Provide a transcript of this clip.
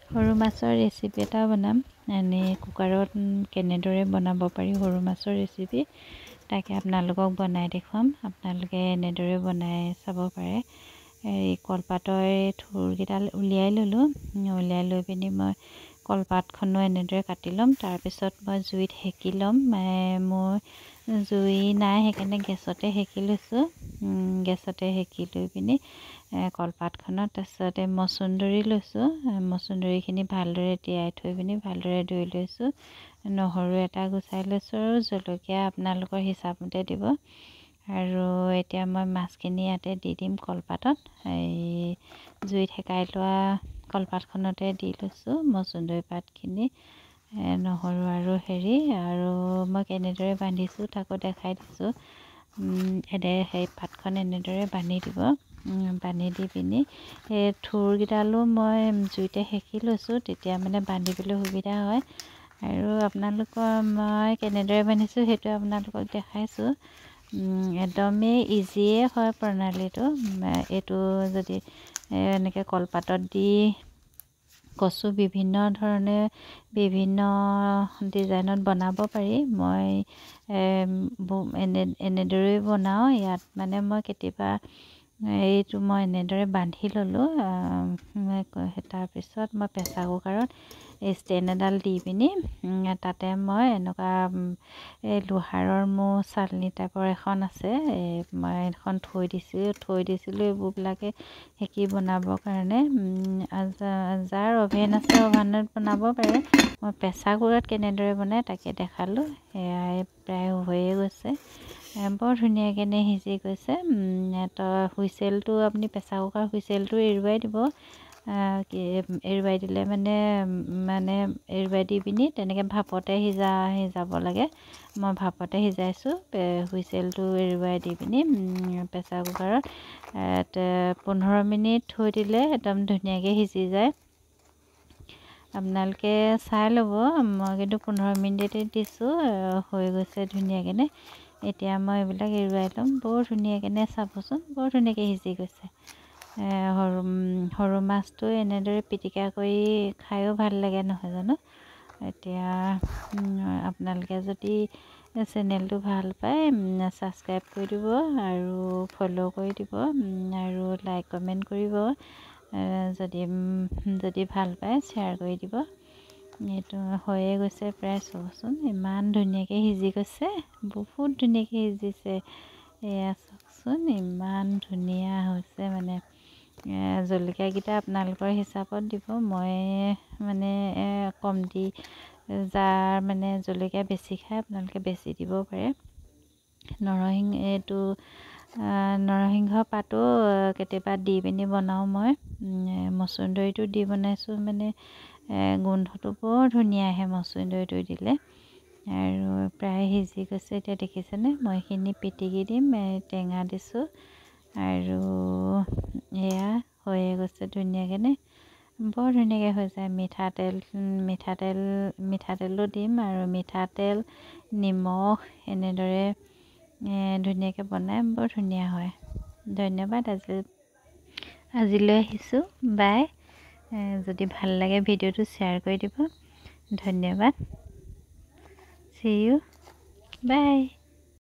সৰু মাছৰ ৰেচিপি এটা বনাম। এনেই কুকাৰত কেনেদৰে বনাব পাৰি সৰু মাছৰ ৰেচিপি তাকে আপোনালোকক বনাই দেখুৱাম। আপোনালোকে এনেদৰে বনাই চাব পাৰে। এই কলপাতৰ থোৰকেইডাল উলিয়াই ল'লোঁ। উলিয়াই লৈ পিনি মই কলপাতখনো এনেদৰে কাটি ল'ম। তাৰপিছত মই জুইত সেকি ল'ম। মই জুই নাই সেইকাৰণে গেছতে সেকি লৈছোঁ। গেছতে সেকি লৈ পিনি কলপাতখনত তাৰপিছতে মচুন্দৰী লৈছোঁ। মচুন্দৰীখিনি ভালদৰে তিয়াই থৈ পিনি ভালদৰে ধুই লৈছোঁ। নহৰু এটা গুচাই লৈছোঁ আৰু জলকীয়া আপোনালোকৰ হিচাপমতে দিব। আৰু এতিয়া মই মাছখিনি ইয়াতে দি দিম কলপাতত। এই জুইত সেকাই লোৱা কলপাতখনতে দি লৈছোঁ মচুন্দৰী পাতখিনি, নহৰু আৰু আৰু মই কেনেদৰে বান্ধিছোঁ তাকো দেখাই দিছোঁ। সেই পাতখন এনেদৰে বান্ধি দিব। বান্ধি দি পিনি সেই থোৰকেইডালো মই জুইতে সেকি লৈছোঁ, তেতিয়া মানে বান্ধিবলৈ সুবিধা হয়। আৰু আপোনালোকৰ মই কেনেদৰে বান্ধিছোঁ সেইটো আপোনালোকক দেখাইছোঁ। একদমেই ইজিয়ে হয় প্ৰণালীটো। এইটো যদি এনেকৈ কলপাতত দি কচু বিভিন্ন ধৰণে বিভিন্ন ডিজাইনত বনাব পাৰি। মই এনেদৰেই বনাওঁ। ইয়াত মানে মই কেতিয়াবা এইটো মই এনেদৰে বান্ধি ল'লোঁ। তাৰপিছত মই প্ৰেছাৰ কুকাৰত ষ্টেণ্ড এডাল দি পিনি তাতে মই এনেকুৱা লোহাৰৰ চালনী টাইপৰ এখন আছে, মই এখন থৈ দিছিলোঁ এইবোৰবিলাকে সেকি বনাবৰ কাৰণে। যাৰ অভেন আছে অভেনত বনাব পাৰে। মই প্ৰেছাৰ কুকাৰত কেনেদৰে বনাই তাকে দেখালোঁ। সেয়াই প্ৰায় হৈয়ে গৈছে। বৰ ধুনীয়াকৈ সিজি গৈছে। হুইচেলটো আপুনি প্ৰেছাৰ কুকাৰ হুইচেলটো এৰুৱাই দিব। এৰুৱাই দিলে মানে এৰুৱাই দি পিনি তেনেকৈ ভাপতে সিজাব লাগে। মই ভাপতে সিজাইছোঁ। হুইচেলটো এৰুৱাই দি পিনি প্ৰেছাৰ কুকাৰত 15 মিনিট থৈ দিলে একদম ধুনীয়াকৈ সিজি যায়। আপোনালোকে চাই ল'ব। মই কিন্তু 15 মিনিটতে দিছোঁ, হৈ গৈছে ধুনীয়াকৈ। এতিয়া মই এইবিলাক এৰুৱাই ল'ম। বৰ ধুনীয়াকৈ চাবচোন, বৰ ধুনীয়াকৈ সিজি গৈছে। সৰু মাছটো এনেদৰে পিটিকা কৰি খায়ো ভাল লাগে নহয় জানো। এতিয়া আপোনালোকে যদি চেনেলটো ভাল পায় ছাবস্ক্ৰাইব কৰি দিব আৰু ফ'ল' কৰি দিব আৰু লাইক কমেণ্ট কৰিব। যদি ভাল পায় শ্বেয়াৰ কৰি দিব। এইটো হৈয়ে গৈছে প্ৰায়। চাবচোন ইমান ধুনীয়াকৈ সিজি গৈছে, বহুত ধুনীয়াকৈ সিজিছে। এয়া চাওকচোন ইমান ধুনীয়া হৈছে। জলকীয়াকেইটা আপোনালোকৰ হিচাপত দিব। মই কমটি, যাৰ জলকীয়া বেছি খায় আপোনালোকে বেছি দিব পাৰে। নৰসিংহ পাতো কেতিয়াবা দি পিনি বনাওঁ মই। মচুন্দৰীটো দি বনাইছোঁ গোন্ধটো বৰ ধুনীয়া আহে মচুন্দৰীটো দিলে। আৰু প্ৰায় সিজি গৈছে। এতিয়া দেখিছেনে, মই এইখিনি পিটিকি দিম। টেঙা দিছোঁ আৰু এয়া হৈয়ে গৈছে ধুনীয়াকৈ। বৰ ধুনীয়াকৈ হৈ যায়। মিঠাতেলো দিম আৰু মিঠাতেল, নিমখ এনেদৰে ধুনীয়াকৈ বনাই বৰ ধুনীয়া হয়। ধন্যবাদ। আজিলৈ আহিছোঁ। বাই। যদি ভাল লাগে ভিডিঅ'টো শ্বেয়াৰ কৰি দিব। ধন্যবাদ। See you. Bye.